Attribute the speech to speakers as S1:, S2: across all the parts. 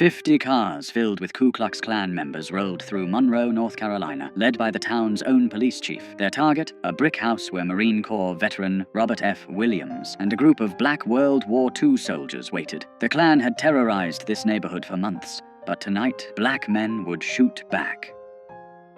S1: 50 cars filled with Ku Klux Klan members rolled through Monroe, North Carolina, led by the town's own police chief. Their target, a brick house where Marine Corps veteran Robert F. Williams and a group of black World War II soldiers waited. The Klan had terrorized this neighborhood for months, but tonight, black men would shoot back.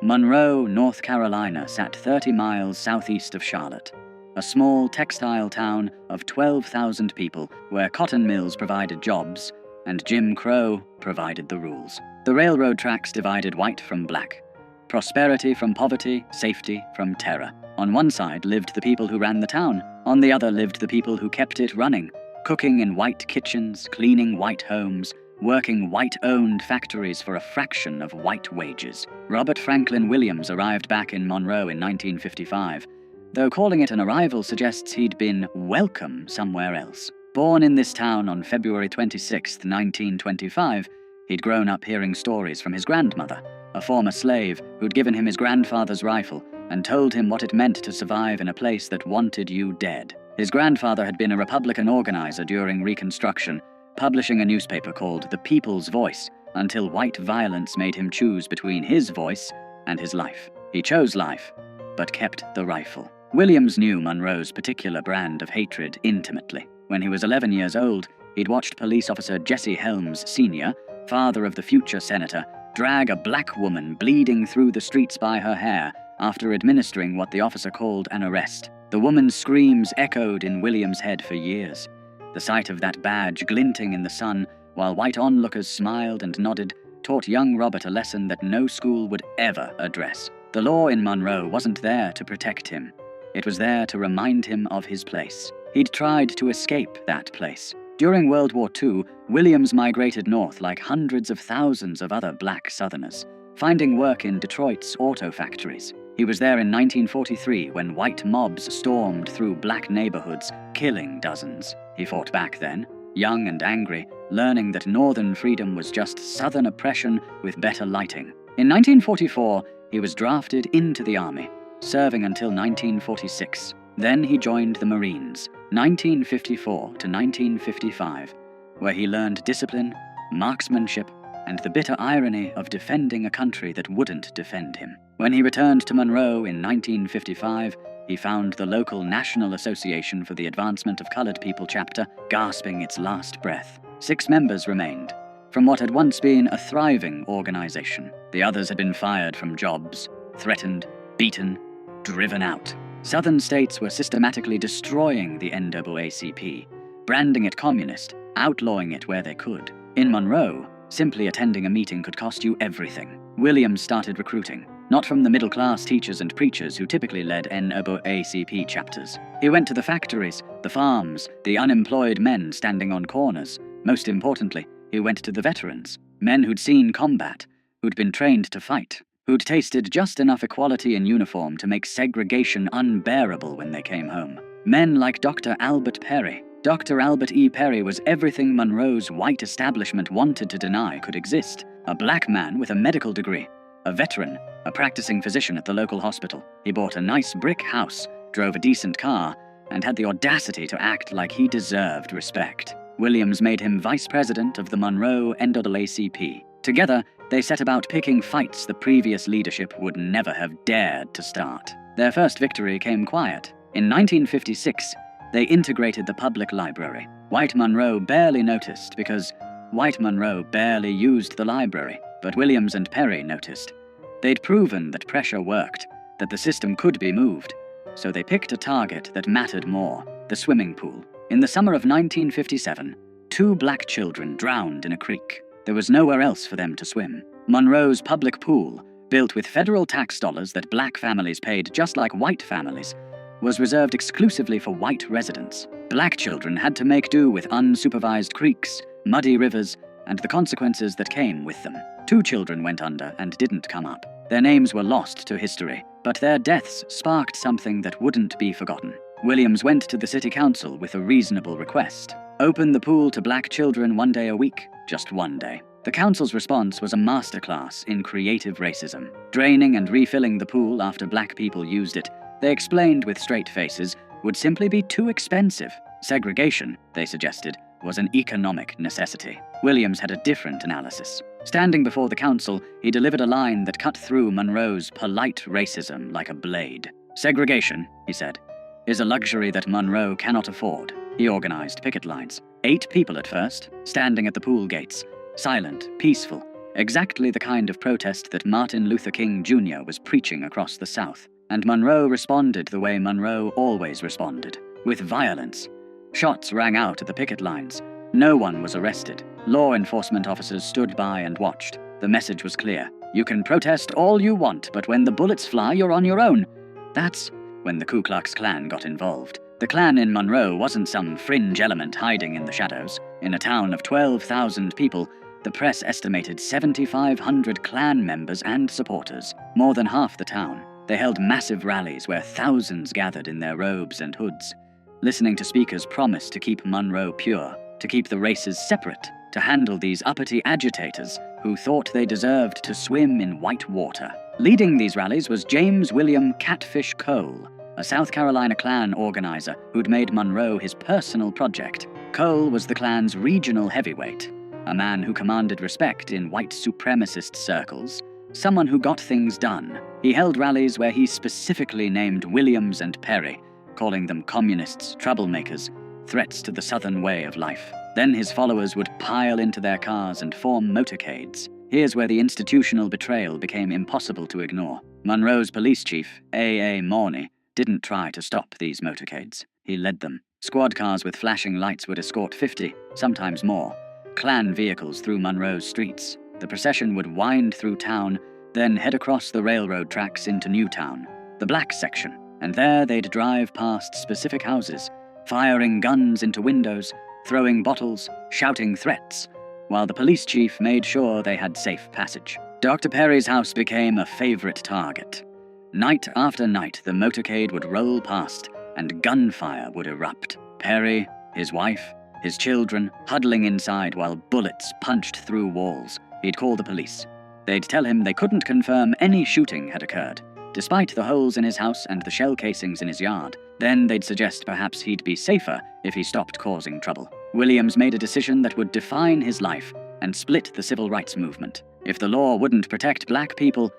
S1: Monroe, North Carolina sat 30 miles southeast of Charlotte, a small textile town of 12,000 people where cotton mills provided jobs and Jim Crow provided the rules. The railroad tracks divided white from black, prosperity from poverty, safety from terror. On one side lived the people who ran the town, on the other lived the people who kept it running, cooking in white kitchens, cleaning white homes, working white-owned factories for a fraction of white wages. Robert Franklin Williams arrived back in Monroe in 1955, though calling it an arrival suggests he'd been welcome somewhere else. Born in this town on February 26, 1925, he'd grown up hearing stories from his grandmother, a former slave who'd given him his grandfather's rifle and told him what it meant to survive in a place that wanted you dead. His grandfather had been a Republican organizer during Reconstruction, publishing a newspaper called The People's Voice, until white violence made him choose between his voice and his life. He chose life, but kept the rifle. Williams knew Monroe's particular brand of hatred intimately. When he was 11 years old, he'd watched police officer Jesse Helms Sr., father of the future senator, drag a black woman bleeding through the streets by her hair after administering what the officer called an arrest. The woman's screams echoed in Williams' head for years. The sight of that badge glinting in the sun while white onlookers smiled and nodded taught young Robert a lesson that no school would ever address. The law in Monroe wasn't there to protect him. It was there to remind him of his place. He'd tried to escape that place. During World War II, Williams migrated north like hundreds of thousands of other black Southerners, finding work in Detroit's auto factories. He was there in 1943 when white mobs stormed through black neighborhoods, killing dozens. He fought back then, young and angry, learning that Northern freedom was just Southern oppression with better lighting. In 1944, he was drafted into the Army, serving until 1946. Then he joined the Marines, 1954 to 1955, where he learned discipline, marksmanship, and the bitter irony of defending a country that wouldn't defend him. When he returned to Monroe in 1955, he found the local National Association for the Advancement of Colored People chapter gasping its last breath. 6 members remained, from what had once been a thriving organization. The others had been fired from jobs, threatened, beaten, driven out. Southern states were systematically destroying the NAACP, branding it communist, outlawing it where they could. In Monroe, simply attending a meeting could cost you everything. Williams started recruiting, not from the middle-class teachers and preachers who typically led NAACP chapters. He went to the factories, the farms, the unemployed men standing on corners. Most importantly, he went to the veterans, men who'd seen combat, who'd been trained to fight, who'd tasted just enough equality in uniform to make segregation unbearable when they came home. Men like Dr. Albert Perry. Dr. Albert E. Perry was everything Monroe's white establishment wanted to deny could exist. A black man with a medical degree, a veteran, a practicing physician at the local hospital. He bought a nice brick house, drove a decent car, and had the audacity to act like he deserved respect. Williams made him vice president of the Monroe NAACP. Together, they set about picking fights the previous leadership would never have dared to start. Their first victory came quiet. In 1956, they integrated the public library. White Monroe barely noticed because white Monroe barely used the library, but Williams and Perry noticed. They'd proven that pressure worked, that the system could be moved, so they picked a target that mattered more, the swimming pool. In the summer of 1957, 2 black children drowned in a creek. There was nowhere else for them to swim. Monroe's public pool, built with federal tax dollars that black families paid just like white families, was reserved exclusively for white residents. Black children had to make do with unsupervised creeks, muddy rivers, and the consequences that came with them. 2 children went under and didn't come up. Their names were lost to history, but their deaths sparked something that wouldn't be forgotten. Williams went to the city council with a reasonable request. Open the pool to black children 1 day a week, just 1 day. The council's response was a masterclass in creative racism. Draining and refilling the pool after black people used it, they explained with straight faces, would simply be too expensive. Segregation, they suggested, was an economic necessity. Williams had a different analysis. Standing before the council, he delivered a line that cut through Monroe's polite racism like a blade. "Segregation," he said, "is a luxury that Monroe cannot afford." He organized picket lines. 8 people at first, standing at the pool gates. Silent, peaceful, exactly the kind of protest that Martin Luther King Jr. was preaching across the South. And Monroe responded the way Monroe always responded, with violence. Shots rang out at the picket lines. No one was arrested. Law enforcement officers stood by and watched. The message was clear. You can protest all you want, but when the bullets fly, you're on your own. That's when the Ku Klux Klan got involved. The Klan in Monroe wasn't some fringe element hiding in the shadows. In a town of 12,000 people, the press estimated 7,500 Klan members and supporters, more than half the town. They held massive rallies where thousands gathered in their robes and hoods, listening to speakers promise to keep Monroe pure, to keep the races separate, to handle these uppity agitators who thought they deserved to swim in white water. Leading these rallies was James William Catfish Cole, a South Carolina Klan organizer who'd made Monroe his personal project. Cole was the Klan's regional heavyweight, a man who commanded respect in white supremacist circles, someone who got things done. He held rallies where he specifically named Williams and Perry, calling them communists, troublemakers, threats to the Southern way of life. Then his followers would pile into their cars and form motorcades. Here's where the institutional betrayal became impossible to ignore. Monroe's police chief, A.A. Morney, didn't try to stop these motorcades. He led them. Squad cars with flashing lights would escort 50, sometimes more, Klan vehicles through Monroe's streets. The procession would wind through town, then head across the railroad tracks into Newtown, the black section, and there they'd drive past specific houses, firing guns into windows, throwing bottles, shouting threats, while the police chief made sure they had safe passage. Dr. Perry's house became a favorite target. Night after night, the motorcade would roll past, and gunfire would erupt. Perry, his wife, his children, huddling inside while bullets punched through walls. He'd call the police. They'd tell him they couldn't confirm any shooting had occurred, despite the holes in his house and the shell casings in his yard. Then they'd suggest perhaps he'd be safer if he stopped causing trouble. Williams made a decision that would define his life and split the civil rights movement. If the law wouldn't protect black people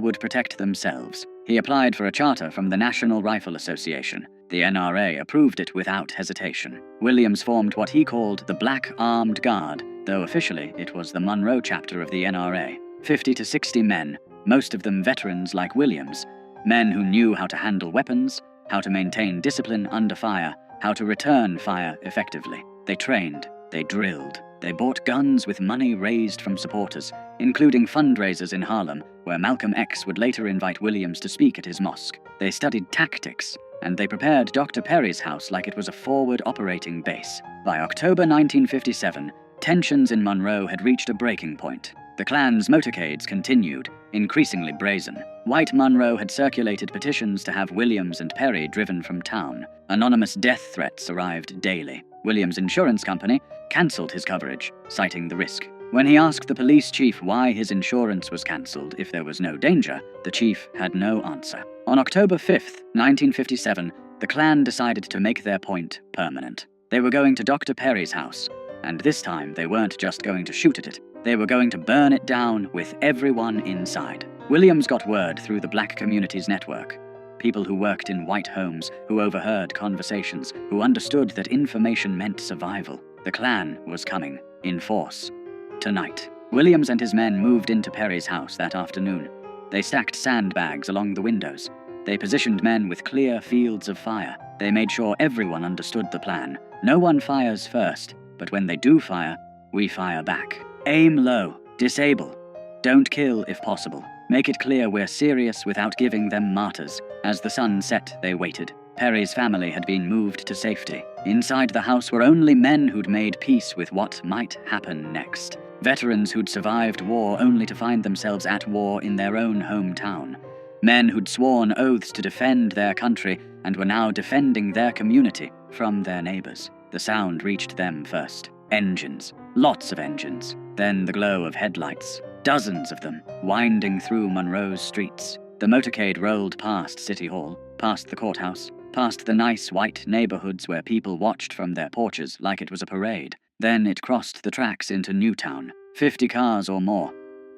S1: would protect themselves. He applied for a charter from the National Rifle Association. The NRA approved it without hesitation. Williams formed what he called the Black Armed Guard, though officially it was the Monroe chapter of the NRA. 50 to 60 men, most of them veterans like Williams, men who knew how to handle weapons, how to maintain discipline under fire, how to return fire effectively. They trained, they drilled, they bought guns with money raised from supporters, including fundraisers in Harlem, where Malcolm X would later invite Williams to speak at his mosque. They studied tactics, and they prepared Dr. Perry's house like it was a forward operating base. By October 1957, tensions in Monroe had reached a breaking point. The Klan's motorcades continued, increasingly brazen. White Monroe had circulated petitions to have Williams and Perry driven from town. Anonymous death threats arrived daily. Williams' insurance company cancelled his coverage, citing the risk. When he asked the police chief why his insurance was cancelled if there was no danger, the chief had no answer. On October 5th, 1957, the Klan decided to make their point permanent. They were going to Dr. Perry's house, and this time they weren't just going to shoot at it. They were going to burn it down with everyone inside. Williams got word through the black community's network. People who worked in white homes, who overheard conversations, who understood that information meant survival. The Klan was coming, in force. Tonight. Williams and his men moved into Perry's house that afternoon. They stacked sandbags along the windows. They positioned men with clear fields of fire. They made sure everyone understood the plan. No one fires first, but when they do fire, we fire back. Aim low. Disable. Don't kill if possible. Make it clear we're serious without giving them martyrs. As the sun set, they waited. Perry's family had been moved to safety. Inside the house were only men who'd made peace with what might happen next. Veterans who'd survived war only to find themselves at war in their own hometown. Men who'd sworn oaths to defend their country and were now defending their community from their neighbors. The sound reached them first. Engines. Lots of engines. Then the glow of headlights. Dozens of them, winding through Monroe's streets. The motorcade rolled past City Hall, past the courthouse, past the nice white neighborhoods where people watched from their porches like it was a parade. Then it crossed the tracks into Newtown, 50 cars or more,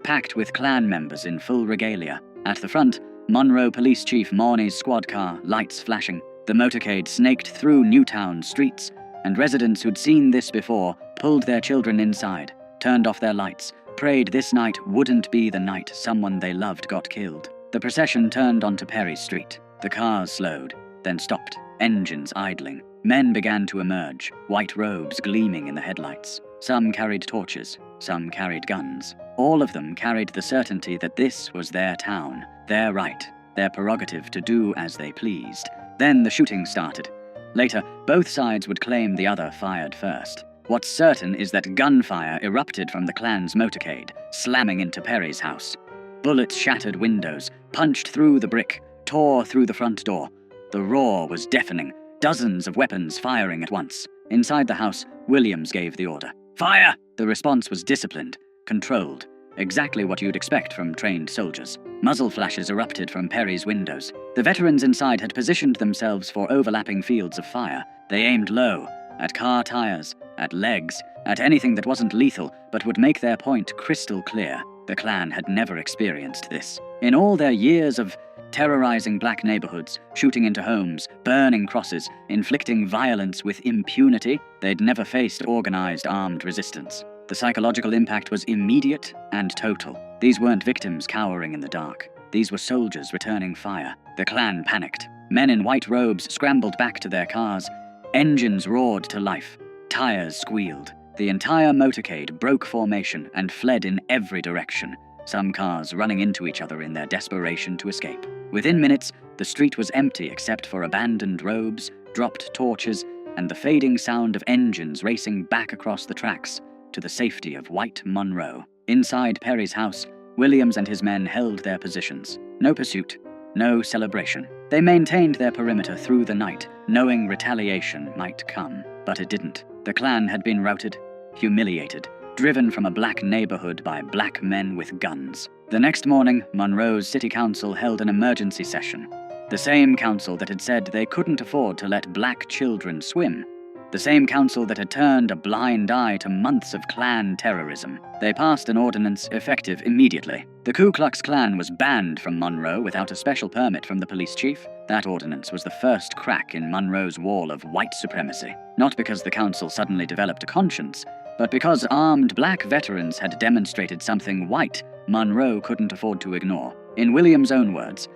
S1: packed with Klan members in full regalia. At the front, Monroe Police Chief Morney's squad car, lights flashing. The motorcade snaked through Newtown streets, and residents who'd seen this before pulled their children inside, turned off their lights, prayed this night wouldn't be the night someone they loved got killed. The procession turned onto Perry Street. The cars slowed, then stopped, engines idling. Men began to emerge, white robes gleaming in the headlights. Some carried torches, some carried guns. All of them carried the certainty that this was their town, their right, their prerogative to do as they pleased. Then the shooting started. Later, both sides would claim the other fired first. What's certain is that gunfire erupted from the Klan's motorcade, slamming into Perry's house. Bullets shattered windows, punched through the brick, tore through the front door. The roar was deafening, dozens of weapons firing at once. Inside the house, Williams gave the order. Fire! The response was disciplined, controlled, exactly what you'd expect from trained soldiers. Muzzle flashes erupted from Perry's windows. The veterans inside had positioned themselves for overlapping fields of fire. They aimed low, at car tires, at legs, at anything that wasn't lethal but would make their point crystal clear. The Klan had never experienced this. In all their years of terrorizing black neighborhoods, shooting into homes, burning crosses, inflicting violence with impunity, they'd never faced organized armed resistance. The psychological impact was immediate and total. These weren't victims cowering in the dark. These were soldiers returning fire. The Klan panicked. Men in white robes scrambled back to their cars. Engines roared to life. Tires squealed. The entire motorcade broke formation and fled in every direction, some cars running into each other in their desperation to escape. Within minutes, the street was empty except for abandoned robes, dropped torches, and the fading sound of engines racing back across the tracks to the safety of white Monroe. Inside Perry's house, Williams and his men held their positions. No pursuit, no celebration. They maintained their perimeter through the night, knowing retaliation might come. But it didn't. The Klan had been routed, humiliated, driven from a black neighborhood by black men with guns. The next morning, Monroe's city council held an emergency session. The same council that had said they couldn't afford to let black children swim. The same council that had turned a blind eye to months of Klan terrorism. They passed an ordinance effective immediately. The Ku Klux Klan was banned from Monroe without a special permit from the police chief. That ordinance was the first crack in Monroe's wall of white supremacy. Not because the council suddenly developed a conscience, but because armed black veterans had demonstrated something white Monroe couldn't afford to ignore. In Williams' own words,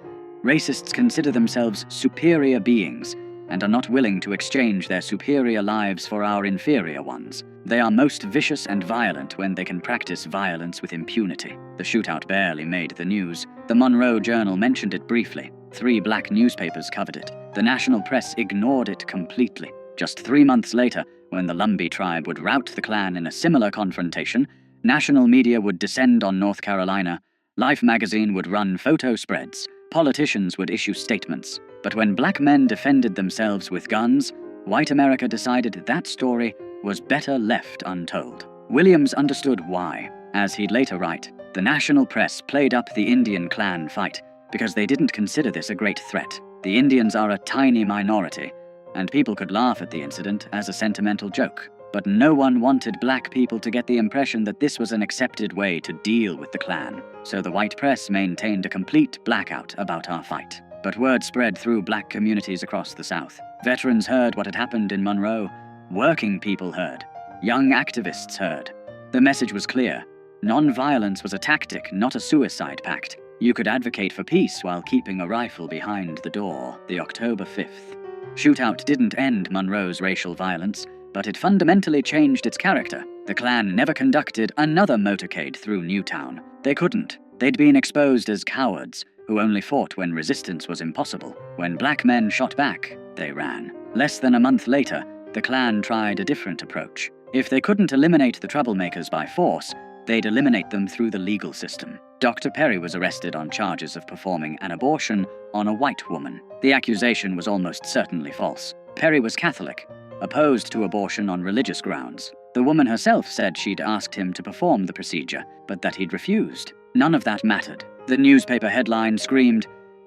S1: racists consider themselves superior beings and are not willing to exchange their superior lives for our inferior ones. They are most vicious and violent when they can practice violence with impunity. The shootout barely made the news. The Monroe Journal mentioned it briefly. 3 black newspapers covered it. The national press ignored it completely. Just 3 months later, when the Lumbee tribe would rout the Klan in a similar confrontation, national media would descend on North Carolina, Life magazine would run photo spreads, politicians would issue statements. But when black men defended themselves with guns, white America decided that story was better left untold. Williams understood why. As he'd later write, the national press played up the Indian Klan fight because they didn't consider this a great threat. The Indians are a tiny minority, and people could laugh at the incident as a sentimental joke. But no one wanted black people to get the impression that this was an accepted way to deal with the Klan. So the white press maintained a complete blackout about our fight. But word spread through black communities across the South. Veterans heard what had happened in Monroe. Working people heard. Young activists heard. The message was clear. Nonviolence was a tactic, not a suicide pact. You could advocate for peace while keeping a rifle behind the door. The October 5th. Shootout didn't end Monroe's racial violence, but it fundamentally changed its character. The Klan never conducted another motorcade through Newtown. They couldn't. They'd been exposed as cowards who only fought when resistance was impossible. When black men shot back, they ran. Less than a month later, the Klan tried a different approach. If they couldn't eliminate the troublemakers by force, they'd eliminate them through the legal system. Dr. Perry was arrested on charges of performing an abortion on a white woman. The accusation was almost certainly false. Perry was Catholic, opposed to abortion on religious grounds. The woman herself said she'd asked him to perform the procedure, but that he'd refused. None of that mattered. The newspaper headline screamed,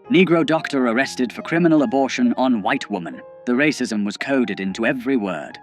S1: "Negro doctor arrested for criminal abortion on white woman." The racism was coded into every word.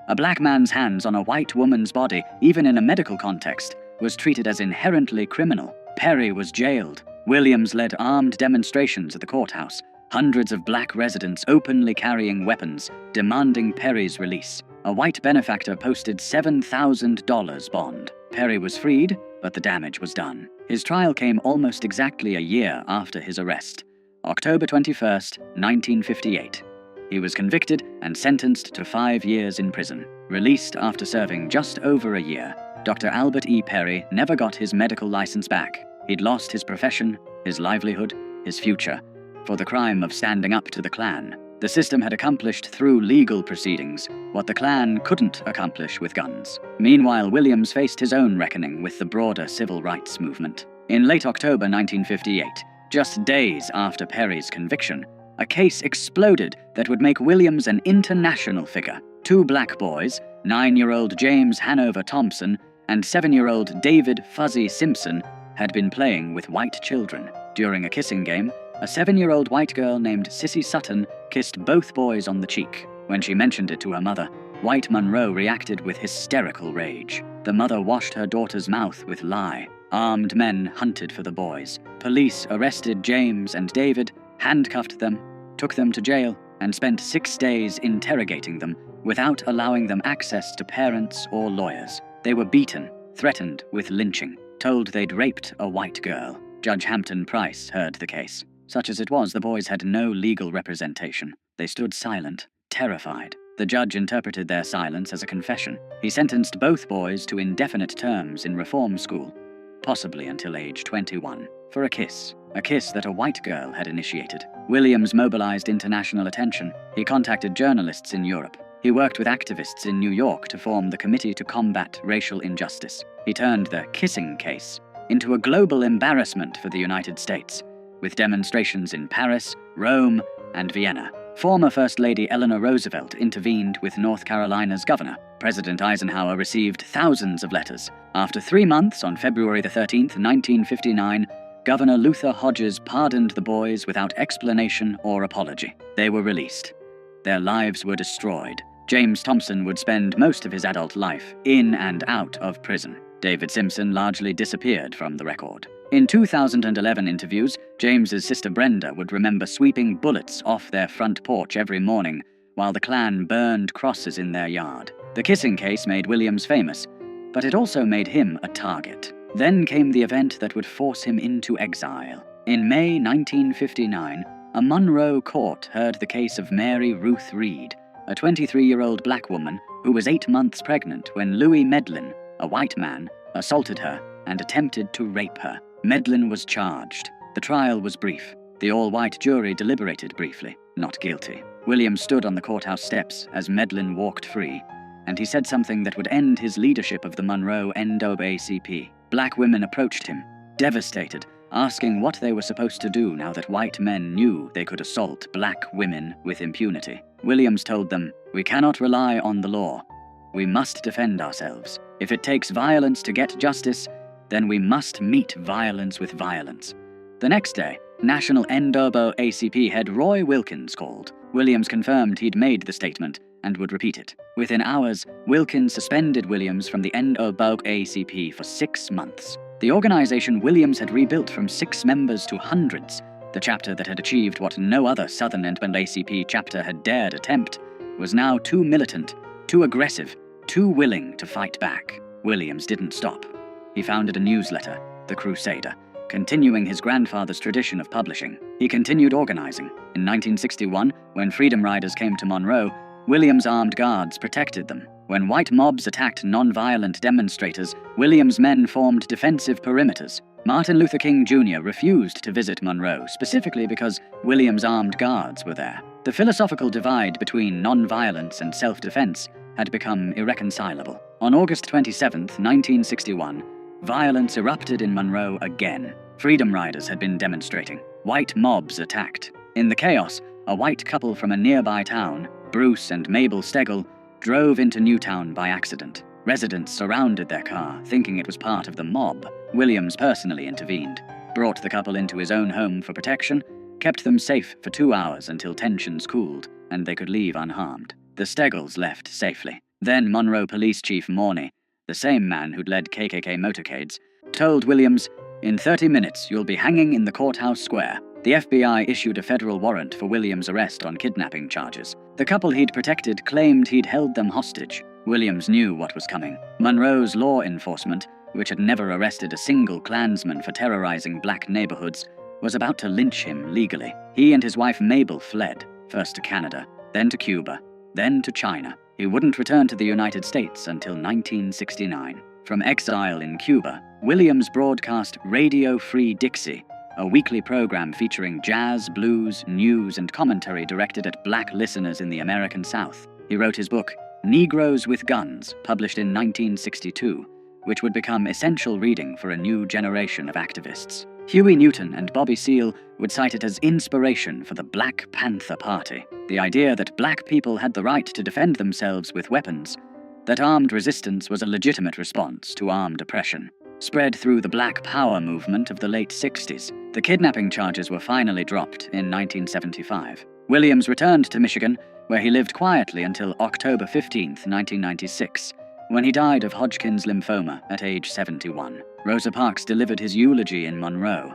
S1: A black man's hands on a white woman's body, even in a medical context, was treated as inherently criminal. Perry was jailed. Williams led armed demonstrations at the courthouse, hundreds of black residents openly carrying weapons, demanding Perry's release. A white benefactor posted $7,000 bond. Perry was freed, but the damage was done. His trial came almost exactly a year after his arrest, October 21st, 1958. He was convicted and sentenced to 5 years in prison. Released after serving just over a year, Dr. Albert E. Perry never got his medical license back. He'd lost his profession, his livelihood, his future, for the crime of standing up to the Klan. The system had accomplished through legal proceedings what the Klan couldn't accomplish with guns. Meanwhile, Williams faced his own reckoning with the broader civil rights movement. In late October 1958, just days after Perry's conviction, a case exploded that would make Williams an international figure. 2 black boys, 9-year-old James Hanover Thompson and 7-year-old David Fuzzy Simpson, had been playing with white children. During a kissing game, a 7-year-old white girl named Sissy Sutton kissed both boys on the cheek. When she mentioned it to her mother, white Monroe reacted with hysterical rage. The mother washed her daughter's mouth with lye. Armed men hunted for the boys. Police arrested James and David, handcuffed them, took them to jail, and spent 6 days interrogating them without allowing them access to parents or lawyers. They were beaten, threatened with lynching, told they'd raped a white girl. Judge Hampton Price heard the case. Such as it was, the boys had no legal representation. They stood silent, terrified. The judge interpreted their silence as a confession. He sentenced both boys to indefinite terms in reform school, possibly until age 21, for a kiss that a white girl had initiated. Williams mobilized international attention. He contacted journalists in Europe. He worked with activists in New York to form the Committee to Combat Racial Injustice. He turned the kissing case into a global embarrassment for the United States, with demonstrations in Paris, Rome, and Vienna. Former First Lady Eleanor Roosevelt intervened with North Carolina's governor. President Eisenhower received thousands of letters. After 3 months, on February 13, 1959, Governor Luther Hodges pardoned the boys without explanation or apology. They were released. Their lives were destroyed. James Thompson would spend most of his adult life in and out of prison. David Simpson largely disappeared from the record. In 2011 interviews, James's sister Brenda would remember sweeping bullets off their front porch every morning while the Klan burned crosses in their yard. The kissing case made Williams famous, but it also made him a target. Then came the event that would force him into exile. In May 1959, a Monroe court heard the case of Mary Ruth Reed, a 23-year-old black woman who was 8 months pregnant when Louis Medlin, a white man, assaulted her and attempted to rape her. Medlin was charged. The trial was brief. The all-white jury deliberated briefly, not guilty. Williams stood on the courthouse steps as Medlin walked free, and he said something that would end his leadership of the Monroe NAACP. Black women approached him, devastated, asking what they were supposed to do now that white men knew they could assault black women with impunity. Williams told them, "We cannot rely on the law. We must defend ourselves. If it takes violence to get justice, then we must meet violence with violence." The next day, National NAACP head Roy Wilkins called. Williams confirmed he'd made the statement and would repeat it. Within hours, Wilkins suspended Williams from the NAACP for 6 months. The organization Williams had rebuilt from 6 members to hundreds, the chapter that had achieved what no other Southern NAACP chapter had dared attempt, was now too militant, too aggressive, too willing to fight back. Williams didn't stop. He founded a newsletter, The Crusader, continuing his grandfather's tradition of publishing. He continued organizing. In 1961, when Freedom Riders came to Monroe, Williams' armed guards protected them. When white mobs attacked nonviolent demonstrators, Williams' men formed defensive perimeters. Martin Luther King Jr. refused to visit Monroe, specifically because Williams' armed guards were there. The philosophical divide between nonviolence and self-defense had become irreconcilable. On August 27, 1961, violence erupted in Monroe again. Freedom Riders had been demonstrating. White mobs attacked. In the chaos, a white couple from a nearby town, Bruce and Mabel Stegall, drove into Newtown by accident. Residents surrounded their car, thinking it was part of the mob. Williams personally intervened, brought the couple into his own home for protection, kept them safe for 2 hours until tensions cooled and they could leave unharmed. The Steggalls left safely. Then Monroe Police Chief Morney, the same man who'd led KKK motorcades, told Williams, "In 30 minutes, you'll be hanging in the courthouse square." The FBI issued a federal warrant for Williams' arrest on kidnapping charges. The couple he'd protected claimed he'd held them hostage. Williams knew what was coming. Monroe's law enforcement, which had never arrested a single Klansman for terrorizing black neighborhoods, was about to lynch him legally. He and his wife Mabel fled, first to Canada, then to Cuba, then to China. He wouldn't return to the United States until 1969. From exile in Cuba, Williams broadcast Radio Free Dixie, a weekly program featuring jazz, blues, news, and commentary directed at black listeners in the American South. He wrote his book, Negroes with Guns, published in 1962, which would become essential reading for a new generation of activists. Huey Newton and Bobby Seale would cite it as inspiration for the Black Panther Party, the idea that black people had the right to defend themselves with weapons, that armed resistance was a legitimate response to armed oppression. Spread through the Black Power movement of the late 60s, the kidnapping charges were finally dropped in 1975. Williams returned to Michigan, where he lived quietly until October 15, 1996, when he died of Hodgkin's lymphoma at age 71. Rosa Parks delivered his eulogy in Monroe,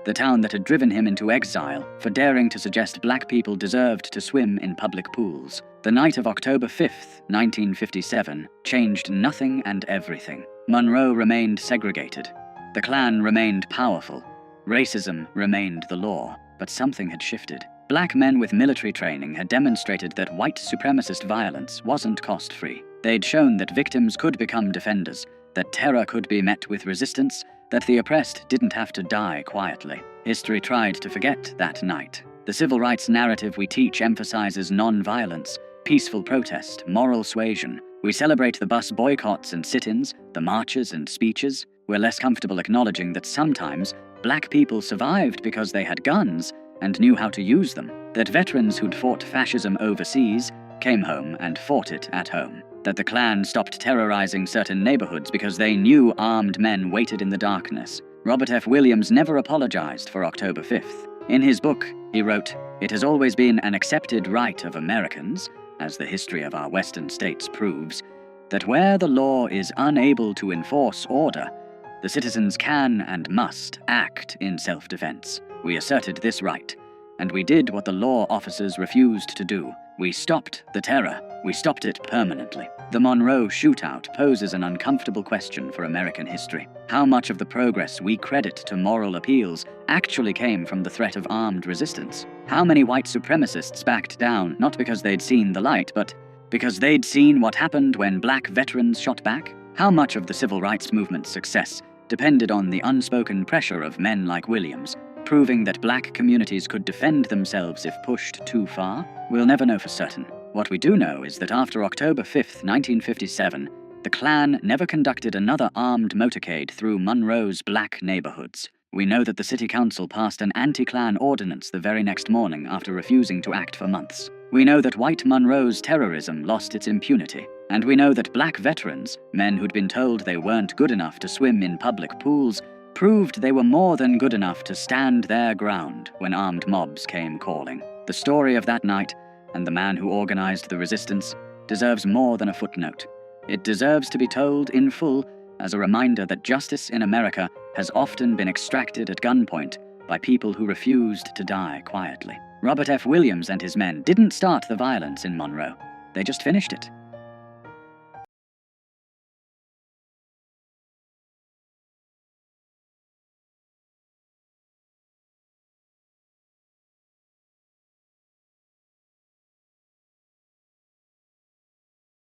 S1: the town that had driven him into exile for daring to suggest black people deserved to swim in public pools. The night of October 5, 1957, changed nothing and everything. Monroe remained segregated. The Klan remained powerful. Racism remained the law. But something had shifted. Black men with military training had demonstrated that white supremacist violence wasn't cost-free. They'd shown that victims could become defenders, that terror could be met with resistance, that the oppressed didn't have to die quietly. History tried to forget that night. The civil rights narrative we teach emphasizes nonviolence, peaceful protest, moral suasion. We celebrate the bus boycotts and sit-ins, the marches and speeches. We're less comfortable acknowledging that sometimes black people survived because they had guns and knew how to use them. That veterans who'd fought fascism overseas came home and fought it at home. That the Klan stopped terrorizing certain neighborhoods because they knew armed men waited in the darkness. Robert F. Williams never apologized for October 5th. In his book, he wrote, "It has always been an accepted right of Americans, as the history of our western states proves, that where the law is unable to enforce order, the citizens can and must act in self-defense. We asserted this right, and we did what the law officers refused to do. We stopped the terror. We stopped it permanently." The Monroe shootout poses an uncomfortable question for American history. How much of the progress we credit to moral appeals actually came from the threat of armed resistance? How many white supremacists backed down not because they'd seen the light, but because they'd seen what happened when black veterans shot back? How much of the civil rights movement's success depended on the unspoken pressure of men like Williams, proving that black communities could defend themselves if pushed too far? We'll never know for certain. What we do know is that after October 5, 1957, the Klan never conducted another armed motorcade through Monroe's black neighborhoods. We know that the city council passed an anti-Klan ordinance the very next morning after refusing to act for months. We know that white Monroe's terrorism lost its impunity. And we know that black veterans, men who'd been told they weren't good enough to swim in public pools, proved they were more than good enough to stand their ground when armed mobs came calling. The story of that night, and the man who organized the resistance, deserves more than a footnote. It deserves to be told in full as a reminder that justice in America has often been extracted at gunpoint by people who refused to die quietly. Robert F. Williams and his men didn't start the violence in Monroe. They just finished it.